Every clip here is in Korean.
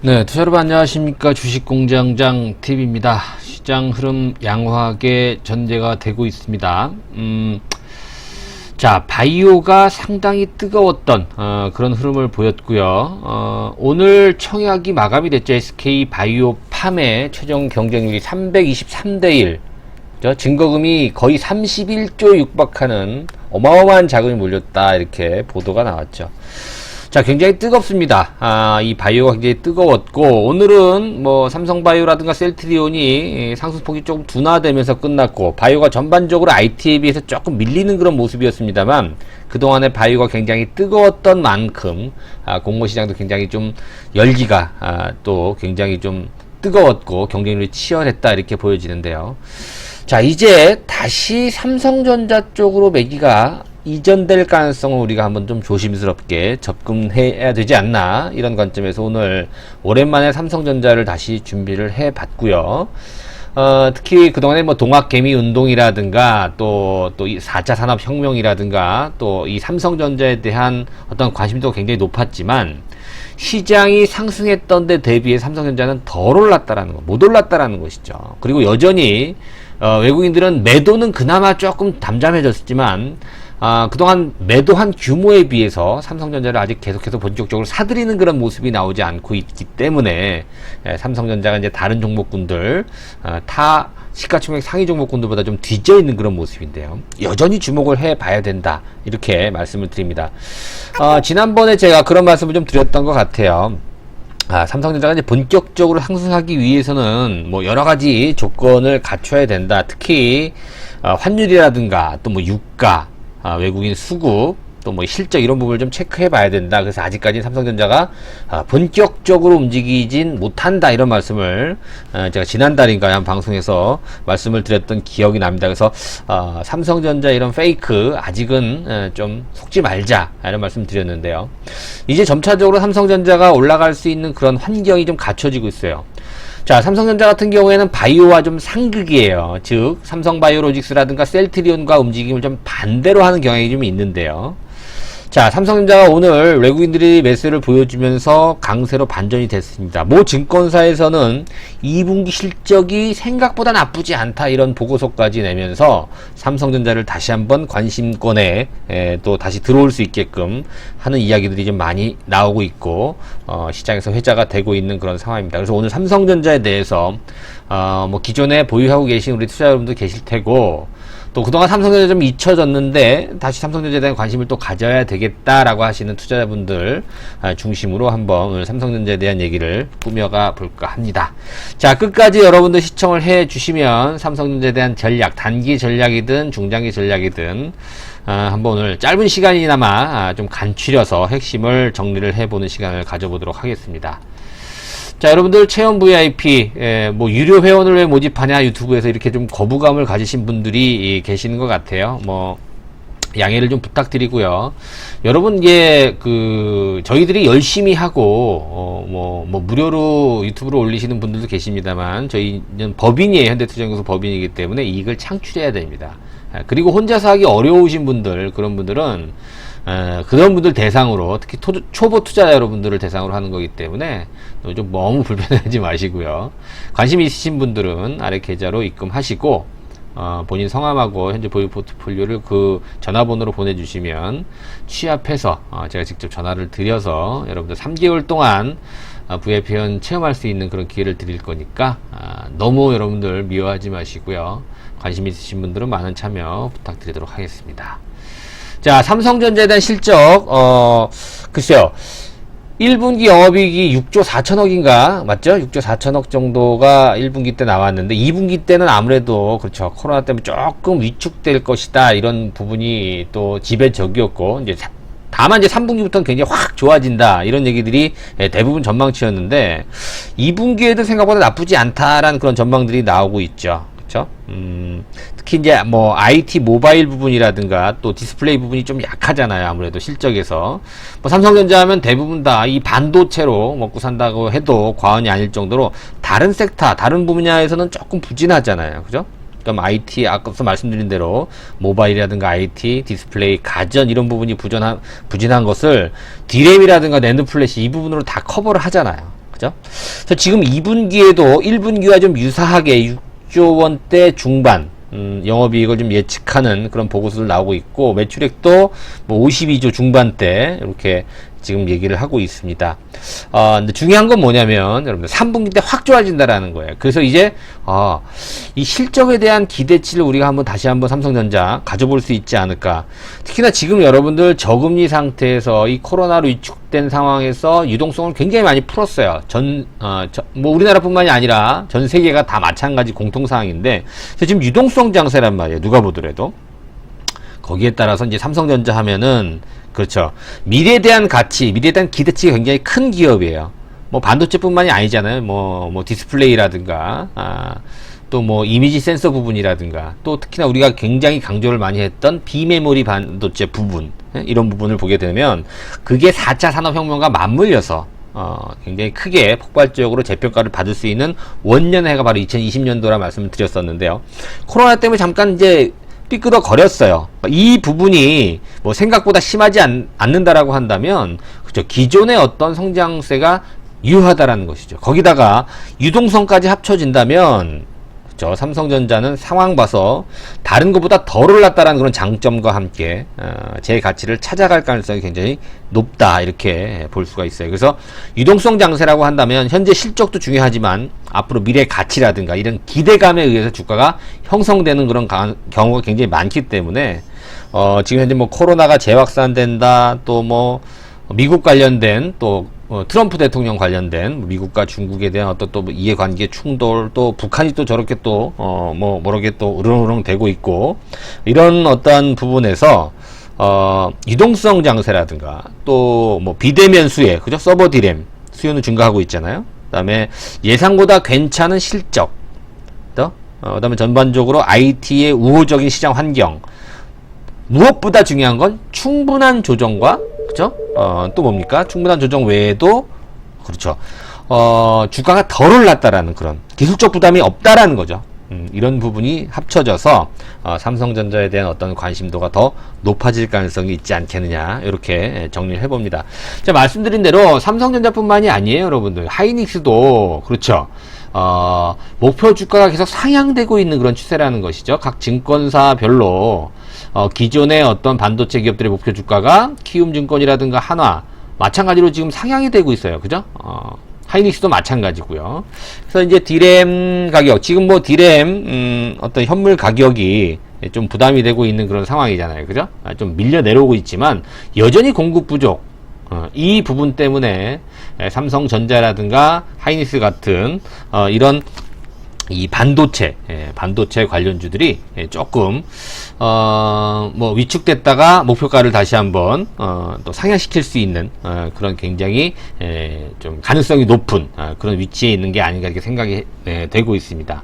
네, 투자 여러분 안녕하십니까. 주식공장장 TV입니다. 시장 흐름 양호하게 전개가 되고 있습니다. 자, 바이오가 상당히 뜨거웠던 그런 흐름을 보였고요. 오늘 청약이 마감이 됐죠. SK 바이오팜의 최종 경쟁률이 323대1. 증거금이 거의 31조 육박하는 어마어마한 자금이 몰렸다, 이렇게 보도가 나왔죠. 자, 굉장히 뜨겁습니다. 이 바이오가 굉장히 뜨거웠고, 오늘은 뭐 삼성바이오라든가 셀트리온이 상승폭이 조금 둔화되면서 끝났고, 바이오가 전반적으로 IT에 비해서 조금 밀리는 그런 모습이었습니다만, 그동안에 바이오가 굉장히 뜨거웠던 만큼 공모시장도 굉장히 좀 열기가 또 굉장히 좀 뜨거웠고 경쟁률이 치열했다, 이렇게 보여지는데요. 자, 이제 다시 삼성전자 쪽으로 매기가 이전될 가능성을 우리가 한번 좀 조심스럽게 접근해야 되지 않나, 이런 관점에서 오늘 오랜만에 삼성전자를 다시 준비를 해 봤고요. 특히 그동안에 뭐 동학개미 운동이라든가 또 이 4차 산업혁명이라든가 또 이 삼성전자에 대한 어떤 관심도가 굉장히 높았지만, 시장이 상승했던 데 대비해 삼성전자는 덜 올랐다라는 거, 못 올랐다라는 것이죠. 그리고 여전히 외국인들은 매도는 그나마 조금 담잠해졌지만, 그동안 매도한 규모에 비해서 삼성전자를 아직 계속해서 본격적으로 사들이는 그런 모습이 나오지 않고 있기 때문에, 삼성전자가 이제 다른 종목군들, 타 시가총액 상위 종목군들보다 좀 뒤져 있는 그런 모습인데요. 여전히 주목을 해 봐야 된다, 이렇게 말씀을 드립니다. 지난번에 제가 그런 말씀을 좀 드렸던 것 같아요. 삼성전자가 이제 본격적으로 상승하기 위해서는 뭐 여러 가지 조건을 갖춰야 된다. 특히 환율이라든가 또 뭐 유가, 외국인 수급, 또 뭐 실적, 이런 부분을 좀 체크해 봐야 된다. 그래서 아직까지 삼성전자가 본격적으로 움직이진 못한다, 이런 말씀을 제가 지난달인가요, 한 방송에서 말씀을 드렸던 기억이 납니다. 그래서 삼성전자 이런 페이크 아직은 좀 속지 말자, 이런 말씀 드렸는데요. 이제 점차적으로 삼성전자가 올라갈 수 있는 그런 환경이 좀 갖춰지고 있어요. 자, 삼성전자 같은 경우에는 바이오와 좀 상극이에요. 즉 삼성바이오로직스라든가 셀트리온과 움직임을 좀 반대로 하는 경향이 좀 있는데요. 자, 삼성전자가 오늘 외국인들이 매수를 보여주면서 강세로 반전이 됐습니다. 모 증권사에서는 2분기 실적이 생각보다 나쁘지 않다, 이런 보고서까지 내면서 삼성전자를 다시 한번 관심권에 또 다시 들어올 수 있게끔 하는 이야기들이 좀 많이 나오고 있고, 시장에서 회자가 되고 있는 그런 상황입니다. 그래서 오늘 삼성전자에 대해서 뭐 기존에 보유하고 계신 우리 투자 여러분들 계실 테고, 또 그동안 삼성전자 좀 잊혀졌는데 다시 삼성전자에 대한 관심을 또 가져야 되겠다라고 하시는 투자자분들 중심으로 한번 오늘 삼성전자에 대한 얘기를 꾸며가 볼까 합니다. 자, 끝까지 여러분들 시청을 해 주시면 삼성전자에 대한 전략, 단기 전략이든 중장기 전략이든 한번 오늘 짧은 시간이나마 좀 간추려서 핵심을 정리를 해보는 시간을 가져보도록 하겠습니다. 자, 여러분들 체험 VIP, 뭐 유료 회원을 왜 모집하냐, 유튜브에서 이렇게 좀 거부감을 가지신 분들이 계시는 것 같아요. 뭐 양해를 좀 부탁드리고요. 여러분, 저희들이 열심히 하고 뭐 무료로 유튜브로 올리시는 분들도 계십니다만, 저희는 법인이에요. 현대투자연구소 법인이기 때문에 이익을 창출해야 됩니다. 그리고 혼자서 하기 어려우신 분들, 그런 분들은 그런 분들 대상으로, 특히 초보 투자자 여러분들을 대상으로 하는 거기 때문에 좀 너무 불편해하지 마시고요. 관심이 있으신 분들은 아래 계좌로 입금하시고, 본인 성함하고 현재 보유 포트폴리오를 그 전화번호로 보내주시면 취합해서 제가 직접 전화를 드려서 여러분들 3개월 동안 VIP 회원 체험할 수 있는 그런 기회를 드릴 거니까 너무 여러분들 미워하지 마시고요. 관심 있으신 분들은 많은 참여 부탁드리도록 하겠습니다. 자, 삼성전자에 대한 실적, 글쎄요. 1분기 영업이익이 6조 4천억인가? 맞죠? 6조 4천억 정도가 1분기 때 나왔는데, 2분기 때는 아무래도, 그렇죠, 코로나 때문에 조금 위축될 것이다, 이런 부분이 또 지배적이었고, 이제 다만 이제 3분기부터는 굉장히 확 좋아진다, 이런 얘기들이 대부분 전망치였는데, 2분기에도 생각보다 나쁘지 않다라는 그런 전망들이 나오고 있죠. 그렇죠? 특히 이제 뭐 IT 모바일 부분이라든가 또 디스플레이 부분이 좀 약하잖아요. 아무래도 실적에서 뭐 삼성전자 하면 대부분 다 이 반도체로 먹고 산다고 해도 과언이 아닐 정도로 다른 섹터, 다른 분야에서는 조금 부진하잖아요. 그죠? 그럼 IT, 아까서 말씀드린 대로 모바일이라든가 IT, 디스플레이, 가전 이런 부분이 부진한 것을 디램이라든가 낸드 플래시 이 부분으로 다 커버를 하잖아요. 그죠? 그래서 지금 2분기에도 1분기와 좀 유사하게 6조 원대 중반 영업이익을 좀 예측하는 그런 보고서들 나오고 있고, 매출액도 뭐 52조 중반대 이렇게 지금 얘기를 하고 있습니다. 근데 중요한 건 뭐냐면 여러분들 3분기 때 확 좋아진다라는 거예요. 그래서 이제 이 실적에 대한 기대치를 우리가 다시 한번 삼성전자 가져볼 수 있지 않을까. 특히나 지금 여러분들 저금리 상태에서 이 코로나로 위축된 상황에서 유동성을 굉장히 많이 풀었어요. 뭐 우리나라뿐만이 아니라 전 세계가 다 마찬가지 공통 상황인데, 그래서 지금 유동성 장세란 말이에요. 누가 보더라도. 거기에 따라서 이제 삼성전자 하면은, 그렇죠, 미래에 대한 가치, 미래에 대한 기대치가 굉장히 큰 기업이에요. 뭐 반도체뿐만이 아니잖아요. 뭐 디스플레이라든가, 또 뭐 이미지 센서 부분이라든가, 또 특히나 우리가 굉장히 강조를 많이 했던 비메모리 반도체 부분, 이런 부분을 보게 되면 그게 4차 산업혁명과 맞물려서 굉장히 크게 폭발적으로 재평가를 받을 수 있는 원년해가 바로 2020년도라 말씀을 드렸었는데요. 코로나 때문에 잠깐 이제 삐끄덕 거렸어요. 이 부분이 뭐 생각보다 심하지 않는다라고 한다면, 그죠, 기존의 어떤 성장세가 유효하다라는 것이죠. 거기다가 유동성까지 합쳐진다면, 그죠, 삼성전자는 상황 봐서 다른 것보다 덜 올랐다라는 그런 장점과 함께 제 가치를 찾아갈 가능성이 굉장히 높다, 이렇게 볼 수가 있어요. 그래서 유동성 장세라고 한다면 현재 실적도 중요하지만 앞으로 미래 가치라든가 이런 기대감에 의해서 주가가 형성되는 그런 경우가 굉장히 많기 때문에 지금 현재 뭐 코로나가 재확산된다, 또 뭐 미국 관련된, 또 트럼프 대통령 관련된 미국과 중국에 대한 어떤 또 이해관계 충돌, 또 북한이 또 저렇게 또 모르게 또 으렁으렁 되고 있고, 이런 어떠한 부분에서 유동성 장세라든가, 또 뭐 비대면 수혜, 그죠, 서버 디램 수요는 증가하고 있잖아요. 그다음에 예상보다 괜찮은 실적, 그다음에 전반적으로 IT의 우호적인 시장 환경, 무엇보다 중요한 건 충분한 조정과, 그죠? 또 뭡니까? 충분한 조정 외에도, 그렇죠, 주가가 덜 올랐다라는 그런 기술적 부담이 없다라는 거죠. 이런 부분이 합쳐져서 삼성전자에 대한 어떤 관심도가 더 높아질 가능성이 있지 않겠느냐, 이렇게 정리를 해봅니다. 자, 말씀드린 대로 삼성전자뿐만이 아니에요, 여러분들. 하이닉스도 그렇죠. 목표 주가가 계속 상향되고 있는 그런 추세라는 것이죠. 각 증권사별로 기존의 어떤 반도체 기업들의 목표 주가가 키움증권이라든가 한화 마찬가지로 지금 상향이 되고 있어요. 그죠? 하이닉스도 마찬가지고요. 그래서 이제 디램 가격, 지금 뭐 디램 어떤 현물 가격이 좀 부담이 되고 있는 그런 상황이잖아요. 그죠? 좀 밀려 내려오고 있지만 여전히 공급 부족, 이 부분 때문에 삼성전자라든가 하이닉스 같은 이런 이 반도체 관련주들이 조금 뭐 위축됐다가 목표가를 다시 한번 또 상향시킬 수 있는 그런 굉장히 좀 가능성이 높은 그런 위치에 있는 게 아닌가, 이렇게 생각이 되고 있습니다.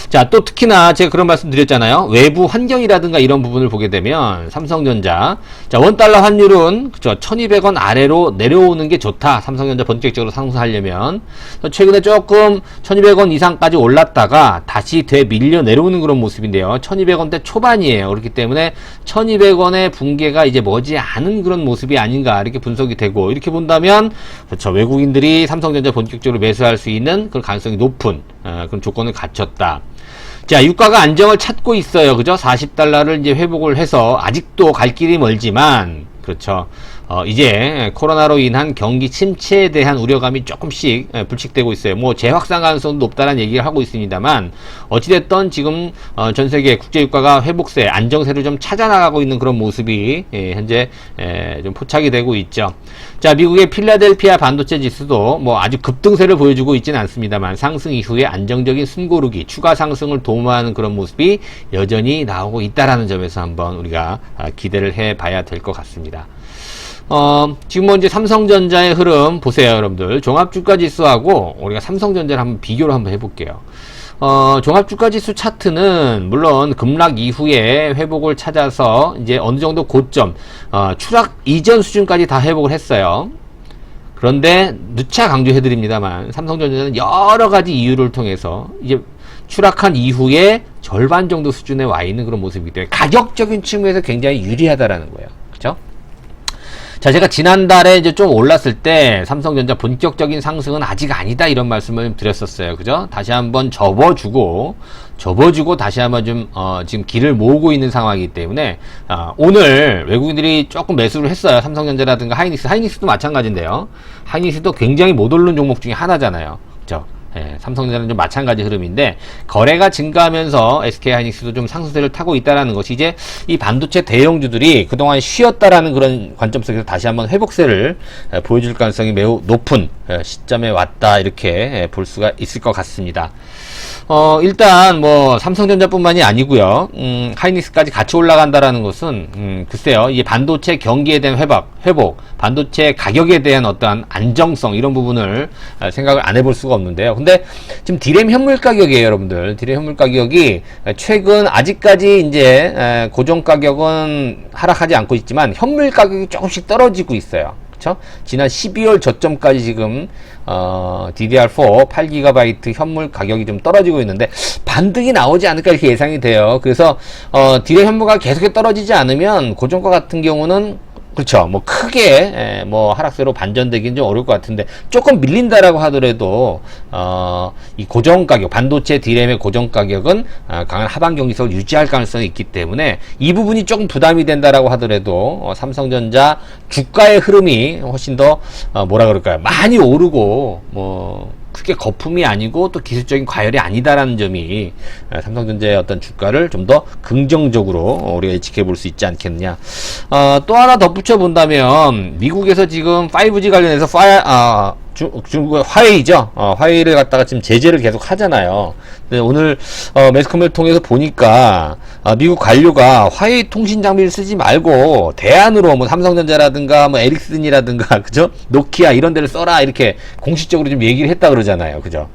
자, 또 특히나 제가 그런 말씀 드렸잖아요. 외부 환경이라든가 이런 부분을 보게 되면 삼성전자, 자, 원달러 환율은 그죠, 1200원 아래로 내려오는 게 좋다. 삼성전자 본격적으로 상승하려면. 최근에 조금 1200원 이상까지 올랐다가 다시 되밀려 내려오는 그런 모습인데요. 1200원대 초반이에요. 그렇기 때문에 1200원의 붕괴가 이제 머지않은 그런 모습이 아닌가, 이렇게 분석이 되고, 이렇게 본다면 그렇죠, 외국인들이 삼성전자 본격적으로 매수할 수 있는 그런 가능성이 높은 그런 조건을 갖췄다. 자, 유가가 안정을 찾고 있어요. 그죠? 40달러를 이제 회복을 해서 아직도 갈 길이 멀지만, 그렇죠, 이제 코로나로 인한 경기 침체에 대한 우려감이 조금씩 불식되고 있어요. 뭐 재확산 가능성도 높다는 얘기를 하고 있습니다만, 어찌됐든 지금 전 세계 국제 유가가 회복세, 안정세를 좀 찾아나가고 있는 그런 모습이 현재 좀 포착이 되고 있죠. 자, 미국의 필라델피아 반도체 지수도 뭐 아주 급등세를 보여주고 있지는 않습니다만, 상승 이후에 안정적인 숨고르기, 추가 상승을 도모하는 그런 모습이 여전히 나오고 있다라는 점에서 한번 우리가 기대를 해봐야 될 것 같습니다. 지금 뭐 이제 삼성전자의 흐름 보세요, 여러분들. 종합주가지수하고 우리가 삼성전자를 한번 비교를 한번 해볼게요. 종합주가지수 차트는 물론 급락 이후에 회복을 찾아서 이제 어느 정도 고점, 추락 이전 수준까지 다 회복을 했어요. 그런데 누차 강조해드립니다만, 삼성전자는 여러 가지 이유를 통해서 이제 추락한 이후에 절반 정도 수준에 와 있는 그런 모습이기 때문에 가격적인 측면에서 굉장히 유리하다라는 거예요. 그죠? 자, 제가 지난달에 이제 좀 올랐을 때 삼성전자 본격적인 상승은 아직 아니다 이런 말씀을 좀 드렸었어요. 그죠? 다시 한번 접어주고 다시 한번 좀 지금 길을 모으고 있는 상황이기 때문에 오늘 외국인들이 조금 매수를 했어요. 삼성전자라든가 하이닉스도 마찬가지인데요. 하이닉스도 굉장히 못 오른 종목 중에 하나잖아요. 그죠? 예, 삼성전자는 좀 마찬가지 흐름인데 거래가 증가하면서 SK하이닉스도 좀 상승세를 타고 있다라는 것이 이제 이 반도체 대형주들이 그동안 쉬었다라는 그런 관점 속에서 다시 한번 회복세를 보여줄 가능성이 매우 높은 시점에 왔다 이렇게 볼 수가 있을 것 같습니다. 일단 뭐 삼성전자뿐만이 아니고요. 하이닉스까지 같이 올라간다라는 것은 글쎄요. 이 반도체 경기에 대한 회복, 반도체 가격에 대한 어떠한 안정성 이런 부분을 생각을 안 해볼 수가 없는데요. 근데 지금 디램 현물 가격이에요, 여러분들. 디램 현물 가격이 최근 아직까지 이제 고정 가격은 하락하지 않고 있지만 현물 가격이 조금씩 떨어지고 있어요. 그쵸? 지난 12월 저점까지 지금 DDR4 8GB 현물 가격이 좀 떨어지고 있는데 반등이 나오지 않을까 이렇게 예상이 돼요. 그래서 디램 현물가 계속 떨어지지 않으면 고정가 같은 경우는 그렇죠. 뭐 크게 뭐 하락세로 반전되기는 좀 어려울 것 같은데 조금 밀린다라고 하더라도 이 고정 가격 반도체 디램의 고정 가격은 강한 하방 경직성을 유지할 가능성이 있기 때문에 이 부분이 조금 부담이 된다라고 하더라도 삼성전자 주가의 흐름이 훨씬 더 뭐라 그럴까요? 많이 오르고 뭐 크게 거품이 아니고 또 기술적인 과열이 아니다라는 점이 삼성전자의 어떤 주가를 좀 더 긍정적으로 우리가 예측해 볼 수 있지 않겠느냐. 또 하나 덧붙여 본다면 미국에서 지금 5G 관련해서 중국의 화웨이죠. 화웨이를 갖다가 지금 제재를 계속 하잖아요. 근데 오늘 매스컴을 통해서 보니까 미국 관료가 화웨이 통신 장비를 쓰지 말고 대안으로 뭐 삼성전자라든가 뭐 에릭슨이라든가 그죠? 노키아 이런 데를 써라 이렇게 공식적으로 좀 얘기를 했다 그러잖아요. 그죠?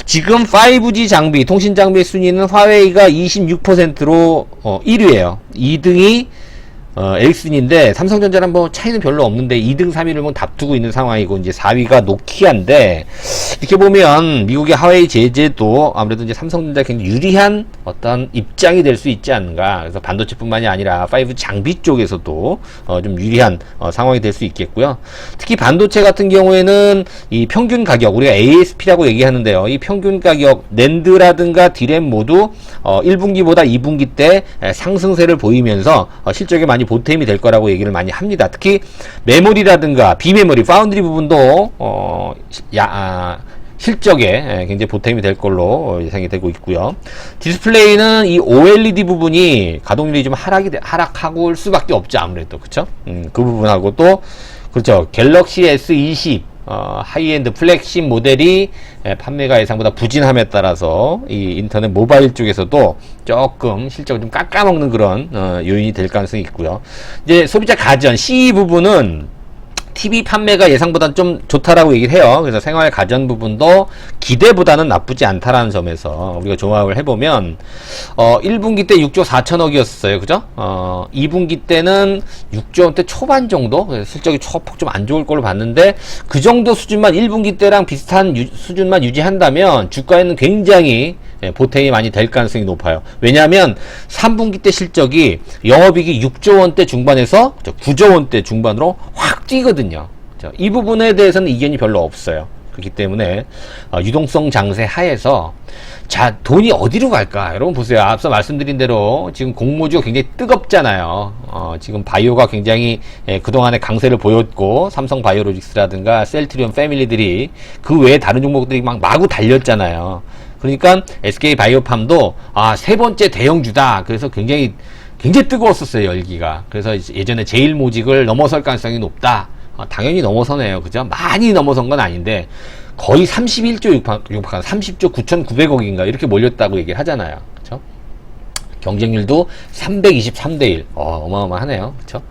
지금 5G 장비, 통신 장비 순위는 화웨이가 26%로 1위예요. 2등이 에릭슨인데 삼성전자는 뭐 차이는 별로 없는데 2등 3위를 뭐 다투고 있는 상황이고 이제 4위가 노키아인데 이렇게 보면 미국의 화웨이 제재도 아무래도 이제 삼성전자 굉장히 유리한 어떤 입장이 될 수 있지 않는가. 그래서 반도체뿐만이 아니라 5G 장비 쪽에서도 좀 유리한 상황이 될 수 있겠고요. 특히 반도체 같은 경우에는 이 평균 가격 우리가 ASP라고 얘기하는데요. 이 평균 가격 낸드라든가 디램 모두 1분기보다 2분기 때 상승세를 보이면서 실적에 많이 보탬이 될 거라고 얘기를 많이 합니다. 특히 메모리라든가 비메모리, 파운드리 부분도 실적에 굉장히 보탬이 될 걸로 예상이 되고 있고요. 디스플레이는 이 OLED 부분이 가동률이 좀 하락하고 올 수밖에 없죠. 아무래도 그렇죠. 그 부분하고 또 그렇죠. 갤럭시 S20 하이엔드 플렉십 모델이 판매가 예상보다 부진함에 따라서 이 인터넷 모바일 쪽에서도 조금 실적을 좀 깎아먹는 그런 요인이 될 가능성이 있고요. 이제 소비자 가전 CE 부분은 TV 판매가 예상보다 좀 좋다라고 얘기를 해요. 그래서 생활 가전 부분도 기대보다는 나쁘지 않다라는 점에서 우리가 종합을 해보면 1분기 때 6조 4천억이었어요. 그죠? 2분기 때는 6조 원대 초반 정도 실적이 초폭 좀 안 좋을 걸로 봤는데 그 정도 수준만 1분기 때랑 비슷한 수준만 유지한다면 주가에는 굉장히 보탬이 많이 될 가능성이 높아요. 왜냐하면 3분기 때 실적이 영업이익이 6조 원대 중반에서 9조 원대 중반으로 확 뛰거든요. 이 부분에 대해서는 이견이 별로 없어요. 그렇기 때문에 유동성 장세 하에서 자 돈이 어디로 갈까? 여러분 보세요. 앞서 말씀드린 대로 지금 공모주가 굉장히 뜨겁잖아요. 지금 바이오가 굉장히 그동안의 강세를 보였고 삼성 바이오로직스라든가 셀트리온 패밀리들이 그 외에 다른 종목들이 막 마구 달렸잖아요. 그러니까 SK 바이오팜도 세 번째 대형주다. 그래서 굉장히 뜨거웠었어요, 열기가. 그래서 예전에 제일모직을 넘어설 가능성이 높다. 당연히 넘어서네요. 그죠? 많이 넘어선 건 아닌데 거의 31조 육박한 30조 9,900억인가 이렇게 몰렸다고 얘기를 하잖아요. 그죠? 경쟁률도 323대 1. 어마어마하네요. 그죠?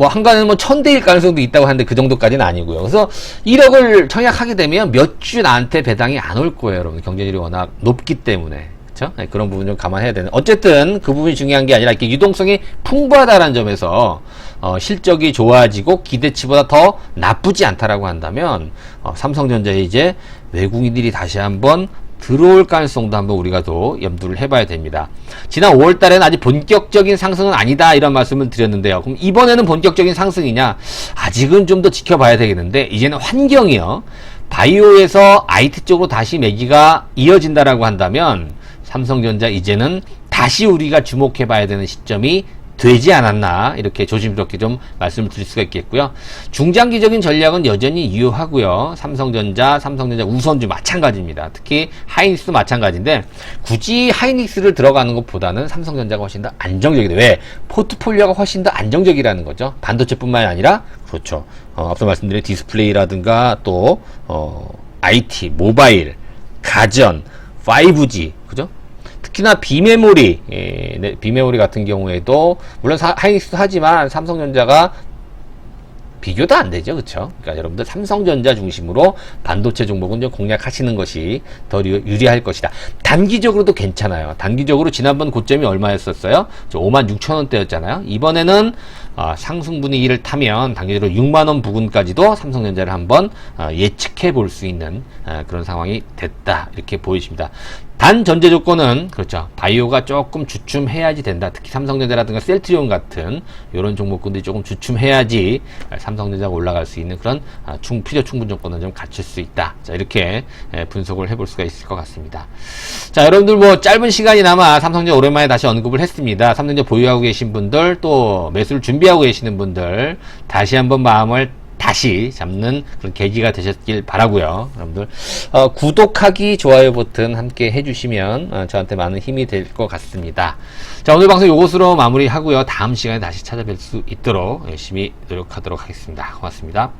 한간에는 1000대일 가능성도 있다고 하는데 그 정도까지는 아니고요. 그래서 1억을 청약하게 되면 몇 주 나한테 배당이 안 올 거예요, 여러분. 경쟁률이 워낙 높기 때문에. 그렇죠? 그런 부분 좀 감안해야 되는. 어쨌든 그 부분이 중요한 게 아니라 이렇게 유동성이 풍부하다라는 점에서 실적이 좋아지고 기대치보다 더 나쁘지 않다라고 한다면 삼성전자에 이제 외국인들이 다시 한번 들어올 가능성도 한번 우리가 또 염두를 해봐야 됩니다. 지난 5월 달에는 아직 본격적인 상승은 아니다 이런 말씀을 드렸는데요. 그럼 이번에는 본격적인 상승이냐? 아직은 좀 더 지켜봐야 되겠는데, 이제는 환경이요, 바이오에서 IT 쪽으로 다시 매기가 이어진다라고 한다면 삼성전자 이제는 다시 우리가 주목해 봐야 되는 시점이 되지 않았나, 이렇게 조심스럽게 좀 말씀을 드릴 수가 있겠고요. 중장기적인 전략은 여전히 유효하고요. 삼성전자 우선주 마찬가지입니다. 특히 하이닉스도 마찬가지인데, 굳이 하이닉스를 들어가는 것보다는 삼성전자가 훨씬 더 안정적이다. 왜? 포트폴리오가 훨씬 더 안정적이라는 거죠. 반도체뿐만이 아니라, 그렇죠, 앞서 말씀드린 디스플레이라든가 또 IT, 모바일, 가전, 5G, 그죠? 특히나 비메모리, 비메모리 같은 경우에도 물론 하이닉스도 하지만 삼성전자가 비교도 안 되죠, 그렇죠? 그러니까 여러분들 삼성전자 중심으로 반도체 종목은 좀 공략하시는 것이 더 유리할 것이다. 단기적으로도 괜찮아요. 단기적으로 지난번 고점이 얼마였었어요? 56,000원대였잖아요. 이번에는 상승 분위기를 타면 단기적으로 6만원 부근까지도 삼성전자를 한번 예측해 볼 수 있는 그런 상황이 됐다, 이렇게 보이십니다. 단 전제 조건은, 그렇죠, 바이오가 조금 주춤해야지 된다. 특히 삼성전자라든가 셀트리온 같은 이런 종목군들이 조금 주춤해야지 삼성전자가 올라갈 수 있는 그런 필요 충분 조건은 좀 갖출 수 있다. 자, 이렇게 분석을 해볼 수가 있을 것 같습니다. 자, 여러분들 뭐 짧은 시간이나마 삼성전자 오랜만에 다시 언급을 했습니다. 삼성전자 보유하고 계신 분들, 또 매수를 준비하고 계시는 분들, 다시 한번 마음을 다시 잡는 그런 계기가 되셨길 바라고요. 여러분들 구독하기, 좋아요 버튼 함께 해주시면 저한테 많은 힘이 될 것 같습니다. 자, 오늘 방송 이것으로 마무리하고요. 다음 시간에 다시 찾아뵐 수 있도록 열심히 노력하도록 하겠습니다. 고맙습니다.